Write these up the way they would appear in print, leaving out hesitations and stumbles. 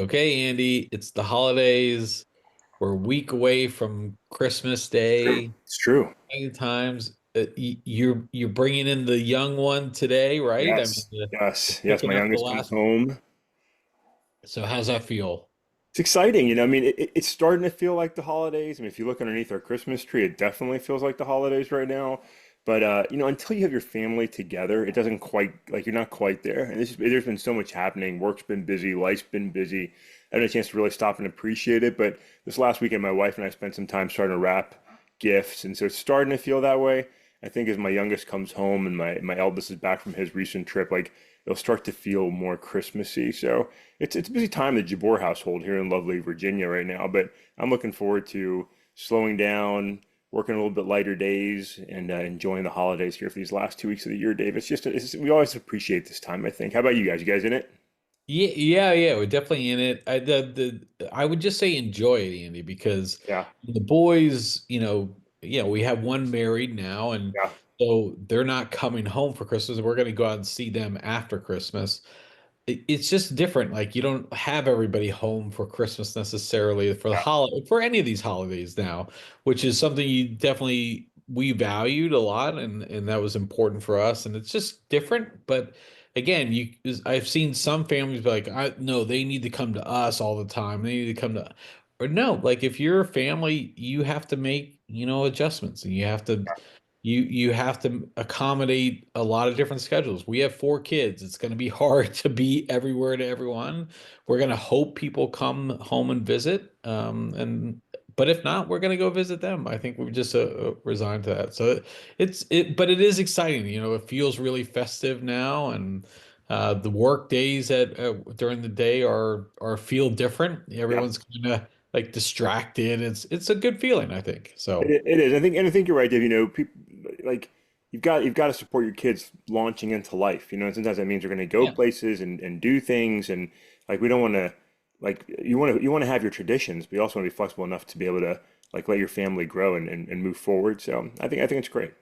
Okay, Andy, it's the holidays. We're a week away from Christmas True. Day. It's true. Many times, you're bringing in the young one today, right? I mean, Yes. Yes. Yes. My picking up the youngest comes last. home. So how's that feel? It's exciting. I mean, it's starting to feel like the holidays. I mean, if you look underneath our Christmas tree, it definitely feels like the holidays right now. But until you have your family together, it doesn't quite like you're not quite there. And there's been so much happening. Work's been busy, life's been busy. I haven't had a chance to really stop and appreciate it. But this last weekend, my wife and I spent some time starting to wrap gifts, and so it's starting to feel that way. I think as my youngest comes home and my eldest is back from his recent trip, like it'll start to feel more Christmassy. So it's a busy time in the Jabor household here in lovely Virginia right now, but I'm looking forward to slowing down, working a little bit lighter days, and enjoying the holidays here for these last 2 weeks of the year, Dave. We always appreciate this time, I think. How about you guys? You guys in it? Yeah, yeah, yeah. We're definitely in it. I would just say enjoy it, Andy, because Yeah, the boys, we have one married now, and yeah, so they're not coming home for Christmas. We're going to go out and see them after Christmas. It's just different. Like you don't have everybody home for Christmas necessarily for the yeah, holiday for any of these holidays now, which is something you definitely we valued a lot, and that was important for us. And it's just different. But again, I've seen some families be like, I no, they need to come to us all the time. They need to come to or no, like if you're a family, you have to make, adjustments and you have to accommodate a lot of different schedules. We have four kids. It's going to be hard to be everywhere to everyone. We're going to hope people come home and visit. And but if not, we're going to go visit them. I think we've just resigned to that. So but it is exciting. It feels really festive now, and the work days at during the day are feel different. yeah. Everyone's kind of like distracted. It's a good feeling, I think. So. It is. I think you're right, Dave. People like you've got to support your kids launching into life. And sometimes that means they're going to go Yeah. places and do things, and like we don't want to like you want to have your traditions, but you also want to be flexible enough to be able to like let your family grow and move forward. So I think it's great.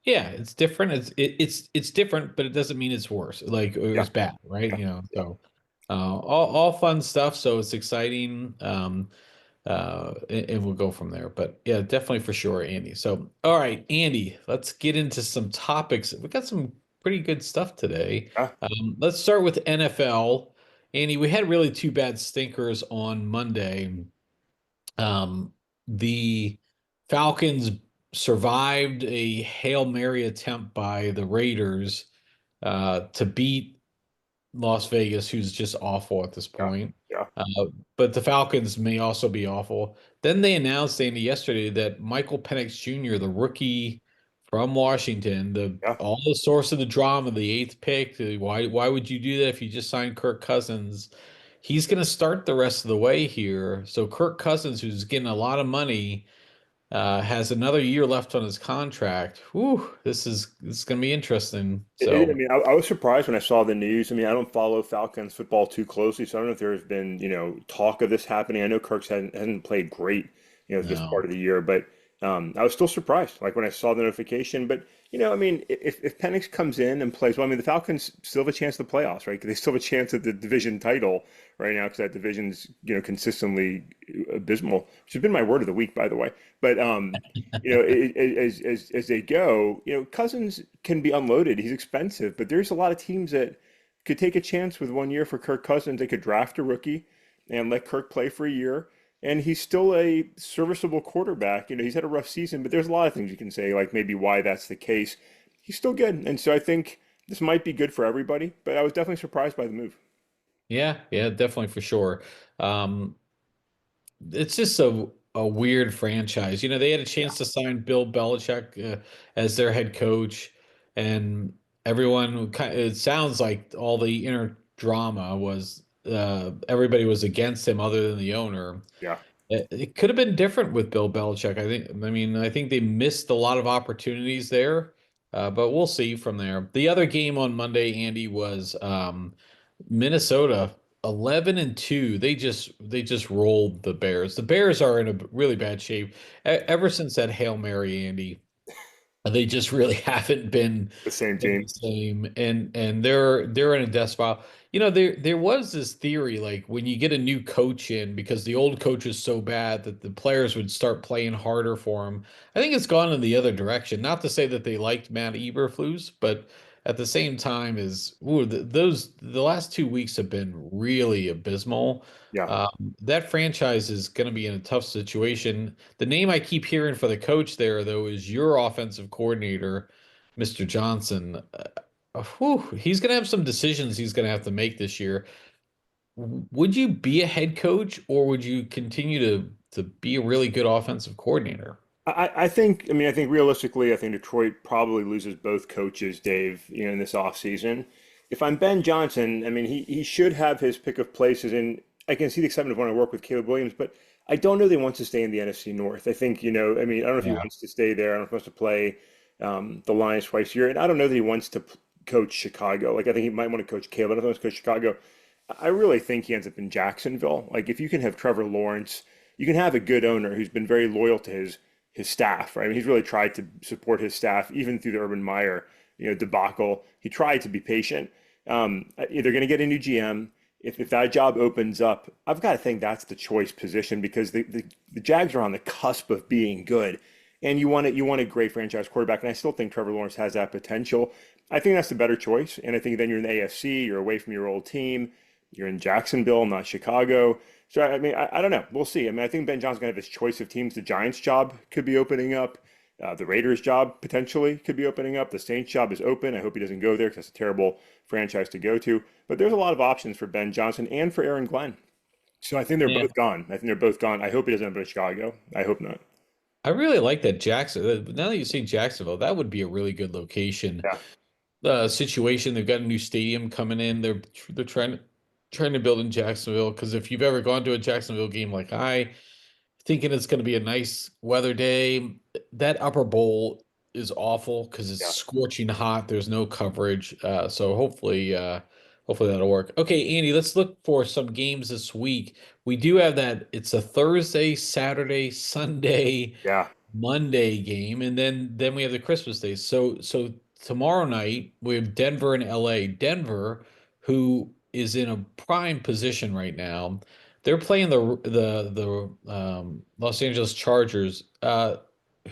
Yeah, it's different. It's different, but it doesn't mean it's worse, like it Yeah, was bad, right? yeah, yeah. So all fun stuff. So it's exciting. And we'll go from there. But yeah, definitely for sure, Andy. So all right, Andy, let's get into some topics. We got some pretty good stuff today. Yeah, Let's start with NFL. Andy, we had really two bad stinkers on Monday. The Falcons survived a Hail Mary attempt by the Raiders to beat Las Vegas, who's just awful at this yeah, point. yeah, Uh, but the Falcons may also be awful. Then they announced, Andy, yesterday that Michael Penix Jr., the rookie from Washington, the yeah. all the source of the drama, the eighth pick. Why would you do that if you just signed Kirk Cousins? He's going to start the rest of the way here. So Kirk Cousins, who's getting a lot of money, has another year left on his contract. Whew, this is going to be interesting. I So mean, I was surprised when I saw the news. I mean, I don't follow Falcons football too closely, so I don't know if there's been, talk of this happening. I know Kirk's hasn't played great, this part no, of the year, but I was still surprised, like when I saw the notification. But I mean, if Penix comes in and plays well, I mean, the Falcons still have a chance at the playoffs, right? 'Cause they still have a chance at the division title right now because that division's, consistently abysmal, which has been my word of the week, by the way. But as they go, Cousins can be unloaded. He's expensive, but there's a lot of teams that could take a chance with 1 year for Kirk Cousins. They could draft a rookie and let Kirk play for a year, and he's still a serviceable quarterback. He's had a rough season, but there's a lot of things you can say, like maybe why that's the case. He's still good, and so I think this might be good for everybody. But I was definitely surprised by the move. yeah, yeah, definitely for sure. Um, it's just a weird franchise. They had a Yeah, chance to sign Bill Belichick as their head coach, and everyone kind. It sounds like all the inner drama was everybody was against him, other than the owner. yeah. It could have been different with Bill Belichick. I think. I mean, I think they missed a lot of opportunities there, but we'll see from there. The other game on Monday, Andy, was Minnesota 11-2. They just rolled the Bears. The Bears are in a really bad shape ever since that Hail Mary, Andy. They just really haven't The same been the team. same, and they're in a death spiral. There was this theory like when you get a new coach in because the old coach is so bad that the players would start playing harder for him. I think it's gone in the other direction. Not to say that they liked Matt Eberflus, but at the same time is the last 2 weeks have been really abysmal. Yeah. That franchise is going to be in a tough situation. The name I keep hearing for the coach there, though, is your offensive coordinator, Mr. Johnson. He's going to have some decisions he's going to have to make this year. Would you be a head coach, or would you continue to be a really good offensive coordinator? I think, I mean, I think realistically, I think Detroit probably loses both coaches, Dave, in this offseason. If I'm Ben Johnson, I mean, he should have his pick of places, and I can see the excitement of wanting to work with Caleb Williams, but I don't know that he wants to stay in the NFC North. I think, I mean, I don't know if he Yeah. wants to stay there. I don't know if he wants to play the Lions twice a year, and I don't know that he wants to coach Chicago. Like, I think he might want to coach Caleb. I don't know if he wants to coach Chicago. I really think he ends up in Jacksonville. Like, if you can have Trevor Lawrence, you can have a good owner who's been very loyal to his staff, right? I mean, he's really tried to support his staff even through the Urban Meyer, debacle. He tried to be patient. They're going to get a new GM. If that job opens up, I've got to think that's the choice position because the Jags are on the cusp of being good, and you want a great franchise quarterback, and I still think Trevor Lawrence has that potential. I think that's the better choice, and I think then you're in the AFC, you're away from your old team, you're in Jacksonville, not Chicago. So I mean, I don't know. We'll see. I mean, I think Ben John's gonna have his choice of teams. The Giants' job could be opening up. The Raiders' job potentially could be opening up. The Saints' job is open. I hope he doesn't go there because that's a terrible franchise to go to. But there's a lot of options for Ben Johnson and for Aaron Glenn. So I think they're Yeah. both gone. I think they're both gone. I hope he doesn't end up in Chicago. I hope not. I really like that Jackson. Now that you say Jacksonville, that would be a really good location. Yeah, Situation. They've got a new stadium coming in. They're trying to build in Jacksonville because if you've ever gone to a Jacksonville game like I, thinking it's going to be a nice weather day, that upper bowl is awful because it's yeah, scorching hot. There's no coverage. So hopefully that'll work. Okay, Andy, let's look for some games this week. We do have that. It's a Thursday, Saturday, Sunday. yeah, Monday game, and then we have the Christmas day. So tomorrow night we have Denver and LA. Denver, who is in a prime position right now, they're playing the Los Angeles Chargers,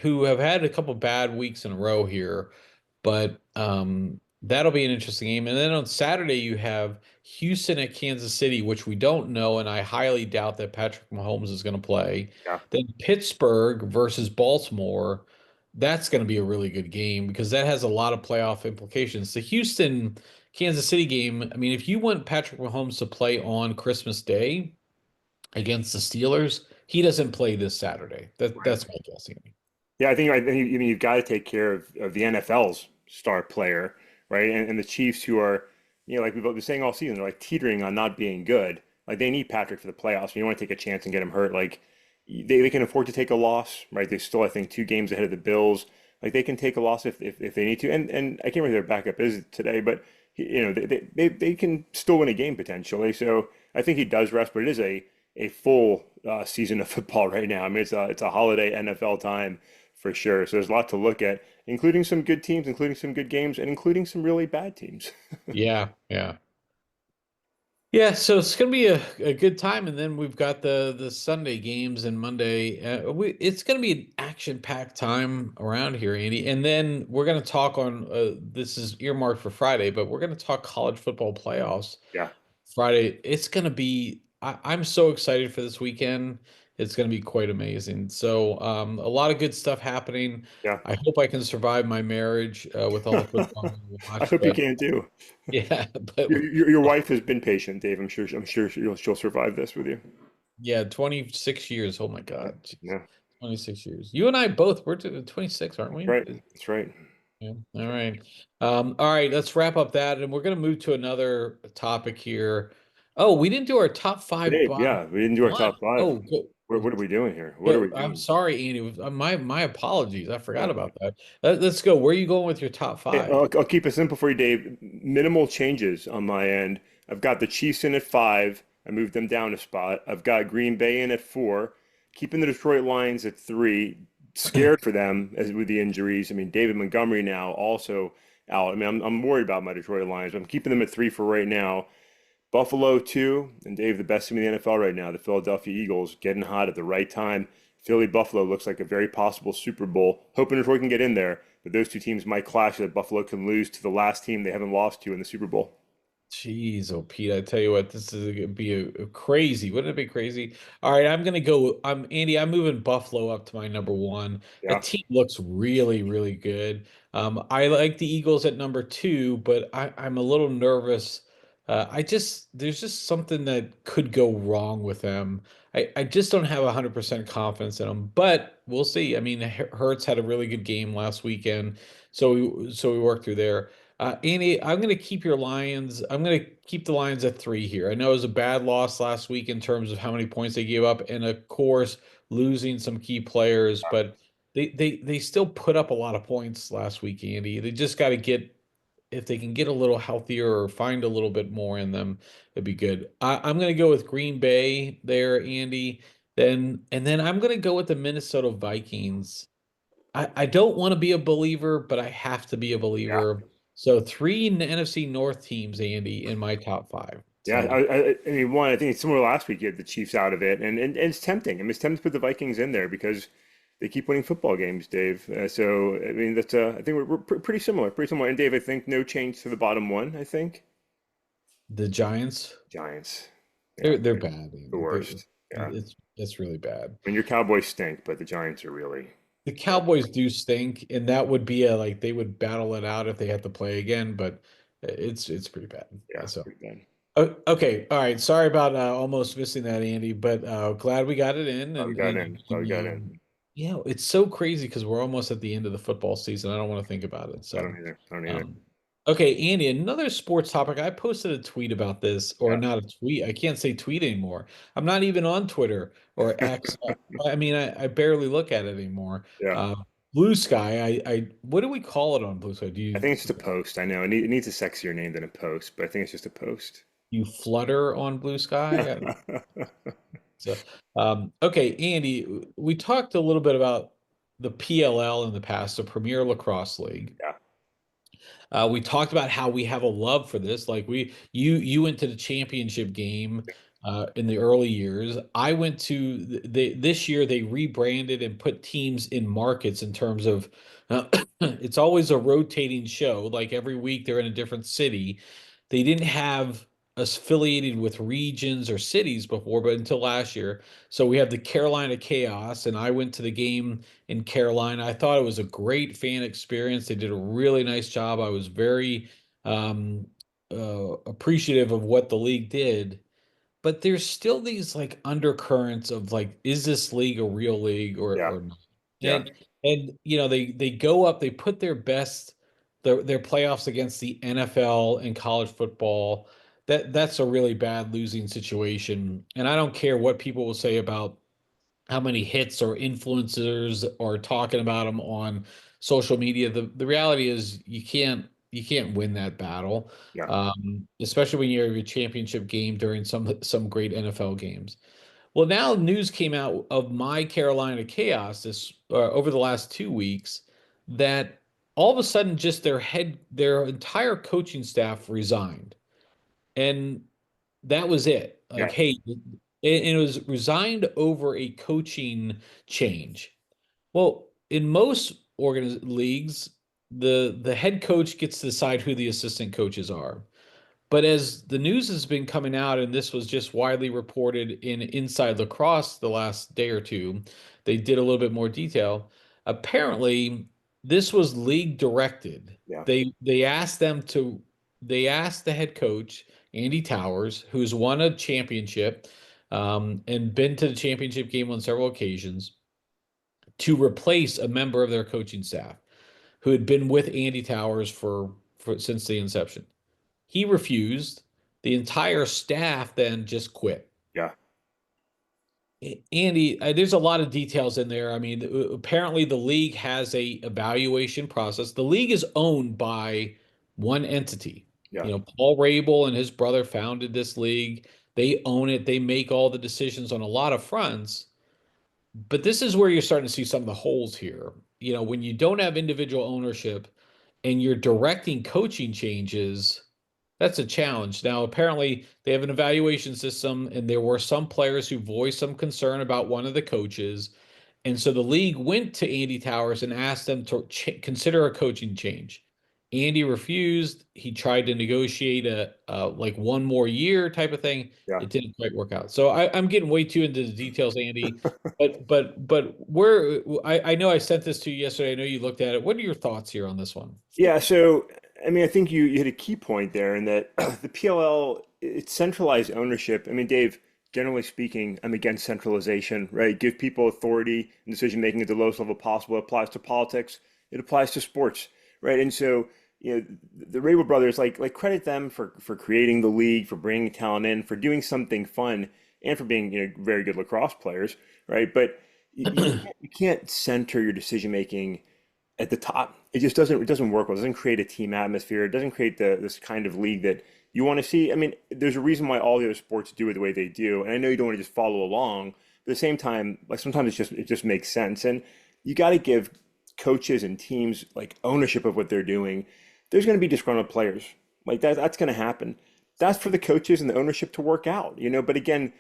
who have had a couple bad weeks in a row here, but that'll be an interesting game. And then on Saturday you have Houston at Kansas City, which we don't know, and I highly doubt that Patrick Mahomes is going to play. yeah. Then Pittsburgh versus Baltimore. That's going to be a really good game because that has a lot of playoff implications. The Houston Kansas City game, I mean, if you want Patrick Mahomes to play on Christmas Day against the Steelers, he doesn't play this Saturday. Right. That's my guessing. Yeah, I mean, you've got to take care of the NFL's star player, right? And the Chiefs, who are, like we've been saying all season, they're like teetering on not being good. Like they need Patrick for the playoffs. You don't want to take a chance and get him hurt. Like they can afford to take a loss, right? They still, I think, 2 games ahead of the Bills. Like they can take a loss if they need to. And I can't remember their backup is today, but they can still win a game potentially. So I think he does rest, but it is a full season of football right now. I mean, it's a holiday NFL time for sure. So there's a lot to look at, including some good teams, including some good games, and including some really bad teams. Yeah, yeah. Yeah, so it's gonna be a good time, and then we've got the Sunday games and Monday. It's gonna be an action-packed time around here, Andy. And then we're gonna talk on this is earmarked for Friday, but we're gonna talk college football playoffs Yeah, Friday. It's gonna be I'm so excited for this weekend. It's gonna be quite amazing. So a lot of good stuff happening. yeah. I hope I can survive my marriage with all the football we I watch, hope you but can too. yeah, but Your wife has been patient, Dave. I'm sure she'll survive this with you. yeah, 26 years. Oh my Yeah, God. Jeez. yeah. 26 years. You and I both, we're 26, aren't That's we? right. That's right. Yeah. All right. All right, let's wrap up that and we're gonna move to another topic here. Oh, we didn't do our top five Dave, bottom yeah, we didn't do our one. top five. Oh, good. What are we doing here? What are Yeah, we I'm doing? sorry, Andy. My apologies. I forgot Yeah. about that. Let's go. Where are you going with your top five? I'll keep it simple for you, Dave. Minimal changes on my end. I've got the Chiefs in at 5. I moved them down a spot. I've got Green Bay in at 4, keeping the Detroit Lions at 3. scared for them as with the injuries. I mean, David Montgomery now also out. I mean, I'm worried about my Detroit Lions, but I'm keeping them at 3 for right now. Buffalo 2, and Dave, the best team in the NFL right now, the Philadelphia Eagles, getting hot at the right time. Philly Buffalo looks like a very possible Super Bowl. Hoping Detroit can get in there, but those two teams might clash so that Buffalo can lose to the last team they haven't lost to in the Super Bowl. Jeez, oh Pete, I tell you what, this is gonna be a crazy. Wouldn't it be crazy? All right, I'm gonna go. I'm Andy. I'm moving Buffalo up to my number one. Yeah, That team looks really, really good. I like the Eagles at number two, but I'm a little nervous. I just there's just something that could go wrong with them. I just don't have 100% confidence in them, but we'll see. I mean, Hurts had a really good game last weekend, so we worked through there. Andy, I'm going to keep your Lions. I'm going to keep the Lions at three here. I know it was a bad loss last week in terms of how many points they gave up, and of course, losing some key players, but they still put up a lot of points last week, Andy. They just got to get if they can get a little healthier or find a little bit more in them, it'd be good. I'm going to go with Green Bay there, Andy. Then I'm going to go with the Minnesota Vikings. I don't want to be a believer, but I have to be a yeah. believer. So three NFC North teams, Andy, in my top five. Yeah, So I mean, one, I think it's similar last week. You had the Chiefs out of it, and it's tempting. I mean, it's tempting to put the Vikings in there because they keep winning football games, Dave. So, I mean, that's I think we're pretty similar, pretty similar. And Dave, I think no change to the bottom one. I think the Giants, Giants, yeah, they're bad, the Andy. worst. Yeah, It's really bad. I mean, your Cowboys stink, but the Giants are really The bad. Cowboys do stink, and that would be a like they would battle it out if they had to play again, but it's pretty bad. Yeah, So pretty bad. okay, all right. Sorry about almost missing that, Andy, but glad we got it in, Oh, we got in. Oh, we got in. it's so crazy because we're almost at the end of the football season. I don't want to think about it. I don't So, either. I don't either. um, okay, Andy, another sports topic. I posted a tweet about this, or Yeah, not a tweet. I can't say tweet anymore. I'm not even on Twitter or X. I mean, I barely look at it anymore. yeah. Uh, Blue Sky. What do we call it on Blue Sky? Do I think it's just a post. I know it needs a sexier name than a post, but I think it's just a post. you flutter on Blue Sky? So, okay, Andy, we talked a little bit about the PLL in the past, the Premier Lacrosse League. Yeah, We talked about how we have a love for this. Like you went to the championship game in the early years. I went to this year. They rebranded and put teams in markets in terms of it's always a rotating show. Like every week they're in a different city. They didn't have us affiliated with regions or cities before, but until last year. So we have the Carolina Chaos, and I went to the game in Carolina. I thought it was a great fan experience. They did a really nice job. I was very um, appreciative of what the league did, but there's still these like undercurrents of like, is this league a real league yeah, or not? yeah, And they go up, they put their best their playoffs against the NFL and college football. That's a really bad losing situation. And I don't care what people will say about how many hits or influencers are talking about them on social media. The reality is you can't win that battle, yeah, especially when you have a championship game during some great NFL games. Well, now news came out of my Carolina Chaos this over the last 2 weeks that all of a sudden just their entire coaching staff resigned, and that was it. Like, yeah, hey, and it was resigned over a coaching change. Well, in most leagues, the head coach gets to decide who the assistant coaches are. But as the news has been coming out, and this was just widely reported in Inside Lacrosse the last day or two, they did a little bit more detail. Apparently, this was league directed. yeah, They asked the head coach, Andy Towers, who's won a championship and been to the championship game on several occasions, to replace a member of their coaching staff who had been with Andy Towers for since the inception. He refused. The entire staff then just quit. yeah, Andy, there's a lot of details in there. I mean, apparently the league has a evaluation process. The league is owned by one entity. yeah, Paul Rabel and his brother founded this league. They own it. They make all the decisions on a lot of fronts. But this is where you're starting to see some of the holes here. You know, when you don't have individual ownership and you're directing coaching changes, that's a challenge. Now, apparently, they have an evaluation system, and there were some players who voiced some concern about one of the coaches. And so the league went to Andy Towers and asked them to consider a coaching change. Andy refused. He tried to negotiate a like one more year type of thing. Yeah. It didn't quite work out. So I'm getting way too into the details, Andy. But where I know I sent this to you yesterday. I know you looked at it. What are your thoughts here on this one? Yeah, so I mean, I think you hit a key point there in that the PLL, it's centralized ownership. I mean, Dave, generally speaking, I'm against centralization, right? Give people authority and decision making at the lowest level possible. It applies to politics, it applies to sports, right? And so, the Rabel brothers, like credit them for creating the league, for bringing talent in, for doing something fun, and for being very good lacrosse players, right? But you can't center your decision making at the top. It doesn't work well. It doesn't create a team atmosphere. It doesn't create this kind of league that you want to see. I mean, there's a reason why all the other sports do it the way they do. And I know you don't want to just follow along, but at the same time, like sometimes it just makes sense. And you got to give coaches and teams like ownership of what they're doing. There's going to be disgruntled players. Like that's going to happen. That's for the coaches and the ownership to work out. But again,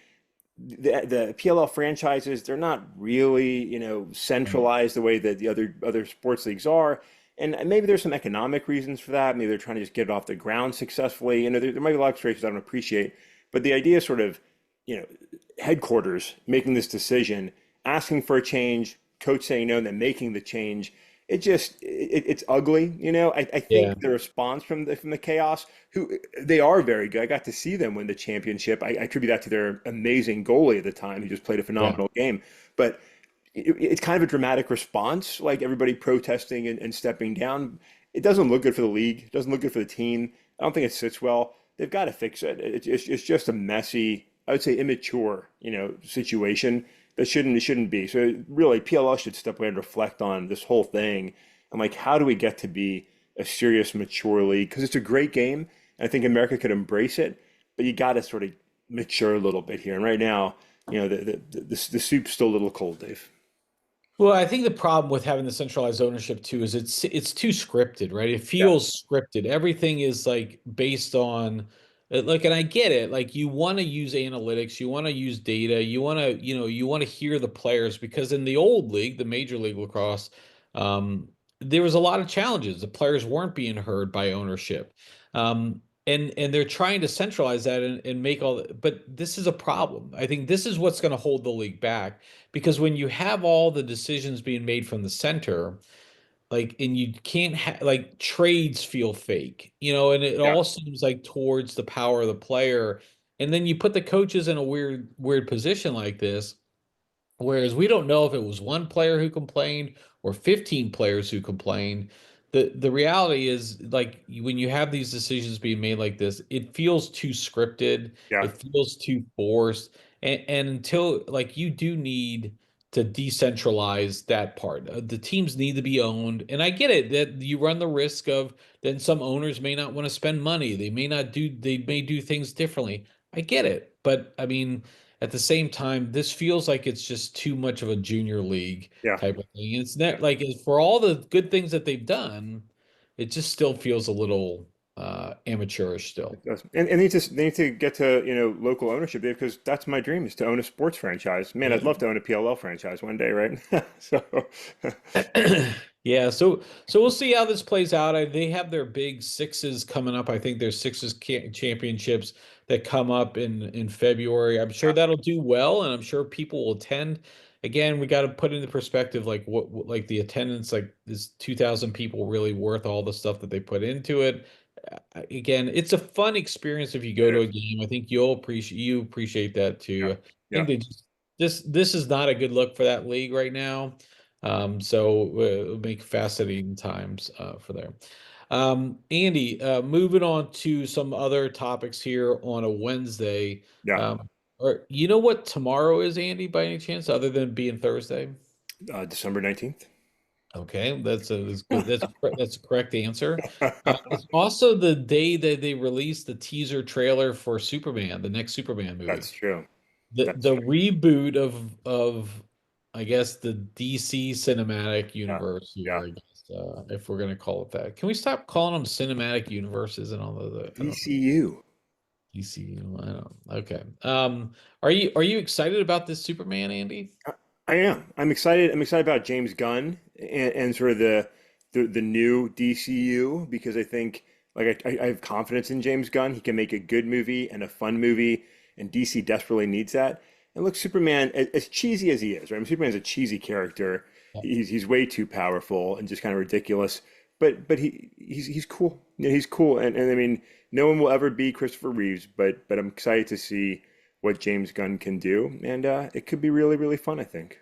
the PLL franchises, they're not really, centralized the way that the other sports leagues are. And maybe there's some economic reasons for that. Maybe they're trying to just get it off the ground successfully. There might be a lot of situations I don't appreciate, but the idea is sort of, you know, headquarters making this decision, asking for a change, coach saying no, and then making the change. It's ugly. I Yeah, think the response from the chaos, who they are very good. I got to see them win the championship. I attribute that to their amazing goalie at the time, who just played a yeah, phenomenal game. But it's kind of a dramatic response, like everybody protesting and stepping down. It doesn't look good for the league. It doesn't look good for the team. I don't think it sits well. They've got to fix it. It's just a messy, I would say immature, situation that shouldn't be. So really, PLL should step away and reflect on this whole thing and like, how do we get to be a serious, mature league? Because it's a great game, and I think America could embrace it, but you got to sort of mature a little bit here. And right now, the soup's still a little cold, Dave. well, I think the problem with having the centralized ownership too is it's too scripted, right? It Yeah, feels scripted. Everything is like based on like, and I get it. Like you want to use analytics, you want to use data, you want to hear the players because in the old league, the Major League Lacrosse, um, there was a lot of challenges. The players weren't being heard by ownership. And they're trying to centralize that and make but this is a problem. I think this is what's going to hold the league back because when you have all the decisions being made from the center, like, and you can't like trades feel fake, and it yeah, all seems like towards the power of the player. And then you put the coaches in a weird position like this. Whereas we don't know if it was one player who complained or 15 players who complained. The reality is like when you have these decisions being made like this, it feels too scripted, yeah, it feels too forced. And until like you do need to decentralize that part. The teams need to be owned. And I get it that you run the risk of then some owners may not want to spend money. They may do things differently. I get it. But I mean, at the same time, this feels like it's just too much of a junior league yeah. type of thing. It's Yeah. not like for all the good things that they've done, it just still feels a little amateurish still. It does. And they need to get to, local ownership there because that's my dream is to own a sports franchise. Man, I'd Yeah. love to own a PLL franchise one day, right? So Yeah, so we'll see how this plays out. They have their big sixes coming up. I think there's sixes championships that come up in February. I'm sure yeah, that'll do well, and I'm sure people will attend. Again, we got to put into perspective like like the attendance, like is 2,000 people really worth all the stuff that they put into it? Again, it's a fun experience if you it go to a is. game. I think you appreciate that Yeah, too. I yeah, think this is not a good look for that league right now. So it'll make fascinating times for there. Andy, moving on to some other topics here on a Wednesday. yeah. Or you know what tomorrow is, Andy, by any chance, other than being Thursday? December 19th. Okay, that's good. That's a correct answer. It's also the day that they released the teaser trailer for Superman, the next Superman movie. That's true. The That's the true. reboot of I guess the DC cinematic Yeah, universe yeah. here, I guess, if we're gonna call it that. Can we stop calling them cinematic universes and all of the, I don't know, DCU. DCU? I don't Okay. Are you excited about this Superman, Andy? I I am. I'm excited. I'm excited about James Gunn and sort of the new DCU because I think like I have confidence in James Gunn. He can make a good movie and a fun movie, and DC desperately needs that. And look, Superman, as cheesy as he is, right? I mean, Superman's a cheesy character. Yeah. He's way too powerful and just kind of ridiculous. But he's cool. You know, he's cool. And I mean, no one will ever be Christopher Reeves. But I'm excited to see what James Gunn can do, and it could be really, really fun, I think.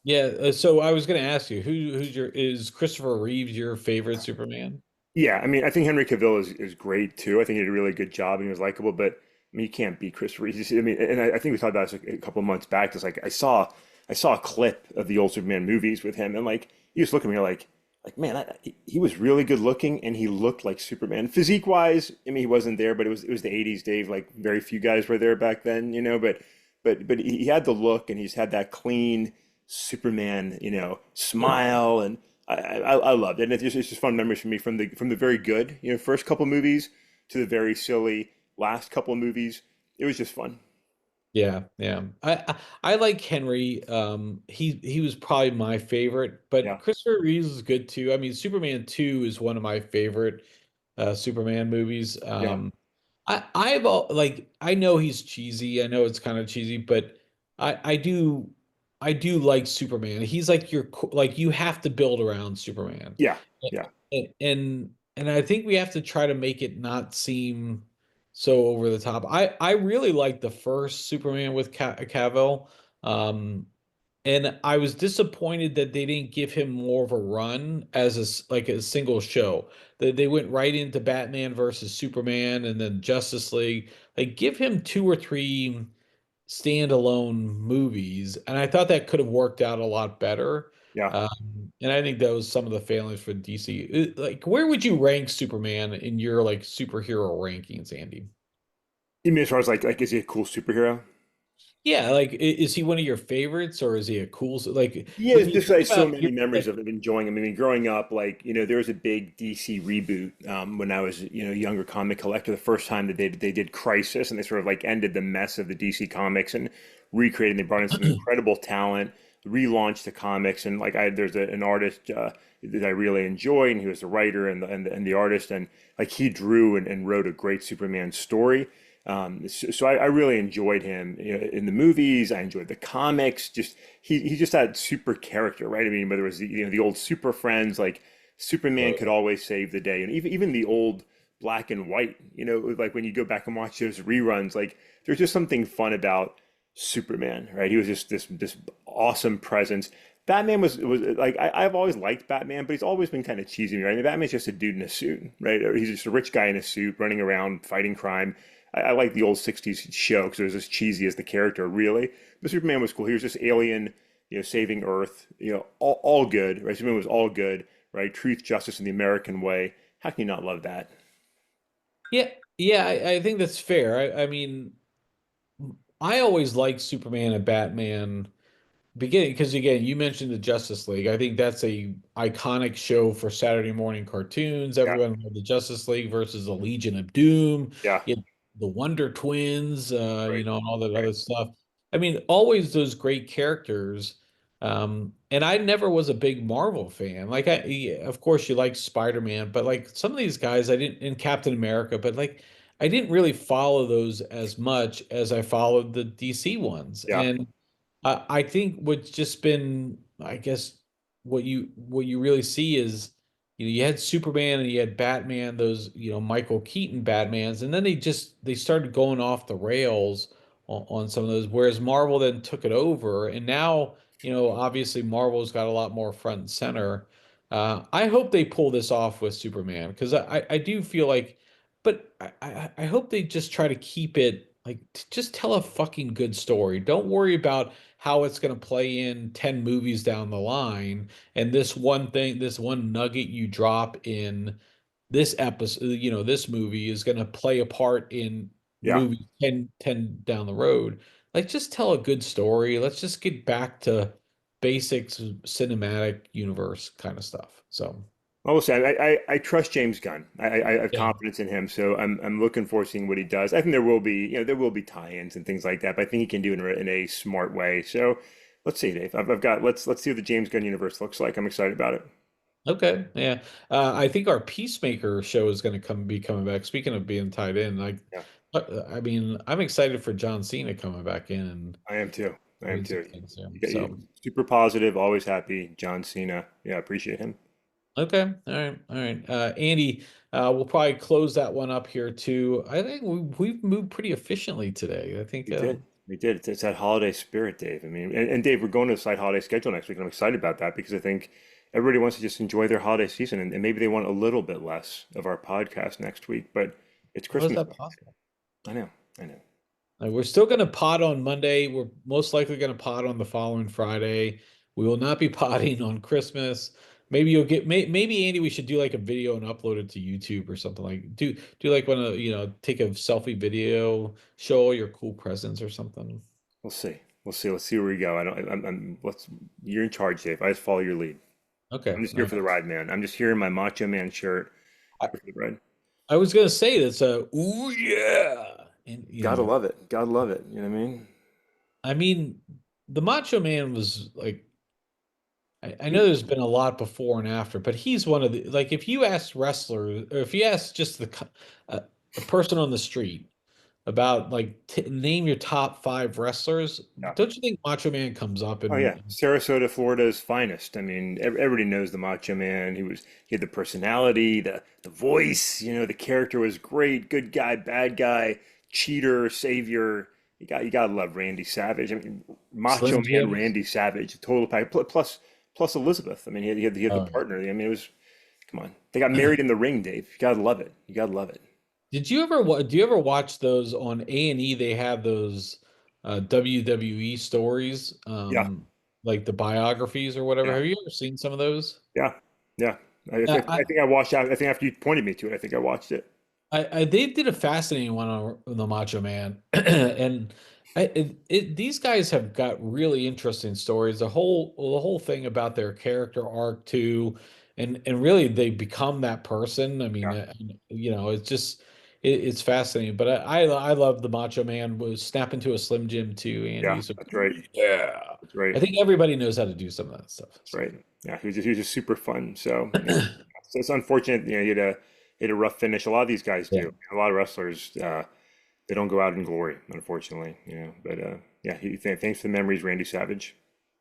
Yeah, so I was going to ask you, who's your is Christopher Reeves your favorite Superman? Yeah, I mean, I think Henry Cavill is great too. I think he did a really good job and he was likable, but I mean, you can't beat Chris Reeves. I mean, and I think we talked about this a couple of months back. Just like I saw a clip of the old Superman movies with him, and like you just look at me like man, he was really good looking and he looked like Superman. Physique wise, I mean, he wasn't there, but it was the '80s, Dave. Like very few guys were there back then, you know. But he had the look and he's had that clean Superman, smile and. I loved it, and it's just fun memories for me from the very good, first couple movies to the very silly last couple of movies. It was just fun. Yeah, yeah. I like Henry. He was probably my favorite, but Yeah, Christopher Reeves is good too. I mean, Superman 2 is one of my favorite Superman movies. yeah, Like I know he's cheesy. I know it's kind of cheesy, but I do like Superman. He's like like you have to build around Superman. yeah, yeah, And I think we have to try to make it not seem so over the top. I really like the first Superman with Cavill. Um and I was disappointed that they didn't give him more of a run as like a single show. They went right into Batman versus Superman and then Justice League. Like give him two or three standalone movies, and I thought that could have worked out a lot better. yeah. And I think that was some of the failings for DC. Like, where would you rank Superman in your like superhero rankings, Andy? You mean as far as like is he a cool superhero? Yeah, like is he one of your favorites or is he a cool like Yeah, when it's you just think like so about your many memories of enjoying him. I mean, growing up, like there was a big DC reboot when I was a younger comic collector. The first time that they did Crisis, and they sort of like ended the mess of the DC comics and recreated. And they brought in some incredible talent, relaunched the comics, and like there's an artist that I really enjoy, and he was the writer and the artist, and like he drew and wrote a great Superman story. So I really enjoyed him in the movies. I enjoyed the comics. Just he's just that super character, right? I mean, whether it was the old Super Friends, like Superman could always save the day, and even the old black and white, like when you go back and watch those reruns, like there's just something fun about Superman, right? He was just this awesome presence. Batman was like I've always liked Batman, but he's always been kind of cheesy, right? I mean, Batman's just a dude in a suit, right? Or he's just a rich guy in a suit running around fighting crime. I like the old '60s show because it was as cheesy as the character, really. But Superman was cool. He was just alien, saving Earth, all good, right? Superman was all good, right? Truth, justice, and the American way. How can you not love that? Yeah, yeah, I think that's fair. I mean, I always liked Superman and Batman beginning because again, you mentioned the Justice League. I think that's a iconic show for Saturday morning cartoons. Yeah, Everyone loved the Justice League versus the Legion of Doom, yeah, you know, the Wonder Twins, right, and all that right. other stuff. I mean, always those great characters. And I never was a big Marvel fan. Like yeah, of course you like Spider-Man, but like some of these guys I didn't in Captain America, but like I didn't really follow those as much as I followed the DC ones. Yeah, And I think what's just been, I guess, what you really see is, you had Superman and you had Batman, those Michael Keaton Batmans, and then they started going off the rails on some of those. Whereas Marvel then took it over, and now obviously Marvel's got a lot more front and center. I hope they pull this off with Superman because I do feel like, but I hope they just try to keep it like just tell a fucking good story. Don't worry about how it's going to play in 10 movies down the line. And this one nugget you drop in this episode, this movie is going to play a part in yeah. movie 10 down the road. Like, just tell a good story. Let's just get back to basic cinematic universe kind of stuff. So I will say I trust James Gunn. I have yeah. confidence in him, so I'm looking forward to seeing what he does. I think there will be there will be tie-ins and things like that, but I think he can do it in a smart way. So let's see, Dave. I've got let's see what the James Gunn universe looks like. I'm excited about it. Okay. Yeah. I think our Peacemaker show is going to be coming back. Speaking of being tied in, like, Yeah, I mean, I'm excited for John Cena coming back in and I am too. I am doing some too. things there. You got So, super positive, always happy. John Cena. Yeah, appreciate him. okay. All right. All right. Andy, we'll probably close that one up here too. I think we've moved pretty efficiently today. I think, We did. We did. It's that holiday spirit, Dave. I mean, and Dave, we're going to a slight holiday schedule next week, and I'm excited about that because I think everybody wants to just enjoy their holiday season, and maybe they want a little bit less of our podcast next week. But it's how is Christmas. that possible? I know. I know. We're still going to pod on Monday. We're most likely going to pod on the following Friday. We will not be podding on Christmas. Maybe you'll get maybe Andy. We should do like a video and upload it to YouTube or something like do like when take a selfie video, show all your cool presents or something. We'll see. We'll see. Let's see where we go. I don't. I'm. Let's. You're in charge, Dave. I just follow your lead. Okay. I'm just All here for the right. ride, man. I'm just here in my Macho Man shirt. I, Here for the ride. I was gonna say that's a ooh yeah, and Gotta love it. Gotta love it. You know what I mean? I mean the Macho Man was like I know He- there's been a lot before and after, but he's one of the like if you ask wrestlers or if you ask just a person on the street about like name your top five wrestlers, yeah. don't you think Macho Man comes up Oh yeah, and Sarasota, Florida's finest. I mean, everybody knows the Macho Man. He had the personality, the voice. The character was great. Good guy, bad guy, cheater, savior. You gotta love Randy Savage. I mean, Macho Slim Man, Jims? Randy Savage, total pack. Plus Elizabeth. I mean, he had the Oh partner. I mean, it was come on. They got yeah. married in the ring, Dave. You gotta love it. You gotta love it. Did you ever do you ever watch those on A&E? They have those WWE stories, Yeah, like the biographies or whatever. yeah, Have you ever seen some of those? yeah, yeah. Uh, I think I watched. I think after you pointed me to it, I think I watched it. they did a fascinating one on the Macho Man, and these guys have got really interesting stories. The whole thing about their character arc too, and really they become that person. I mean, Yeah, it's just it's fascinating. But I love the Macho Man was snap into a Slim Jim too, Andy. yeah. So That's right. yeah, That's right. I think everybody knows how to do some of that stuff. That's So right. Yeah, he was just super fun. So it's unfortunate. He had a rough finish. A lot of these guys yeah. do. A lot of wrestlers, they don't go out in glory, unfortunately. But yeah, thanks for the memories, Randy Savage.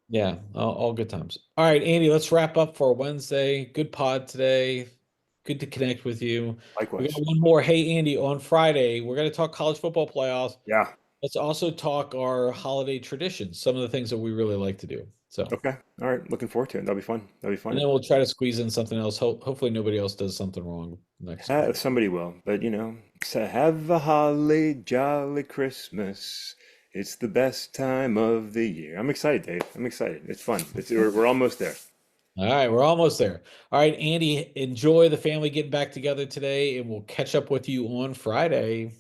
Yeah, all good times. All right, Andy, let's wrap up for Wednesday. Good pod today. Good to connect with you. We got Likewise. one more. Hey, Andy, on Friday, we're going to talk college football playoffs. Yeah. Let's also talk our holiday traditions, some of the things that we really like to do. So, Okay. All right. Looking forward to it. That'll be fun. That'll be and fun. then we'll try to squeeze in something else. Hopefully, nobody else does something wrong next week. Somebody will, but so have a holly jolly Christmas. It's the best time of the year. I'm excited, Dave. I'm excited. It's fun. We're almost there. All right, we're almost there. All right, Andy, enjoy the family getting back together today, and we'll catch up with you on Friday.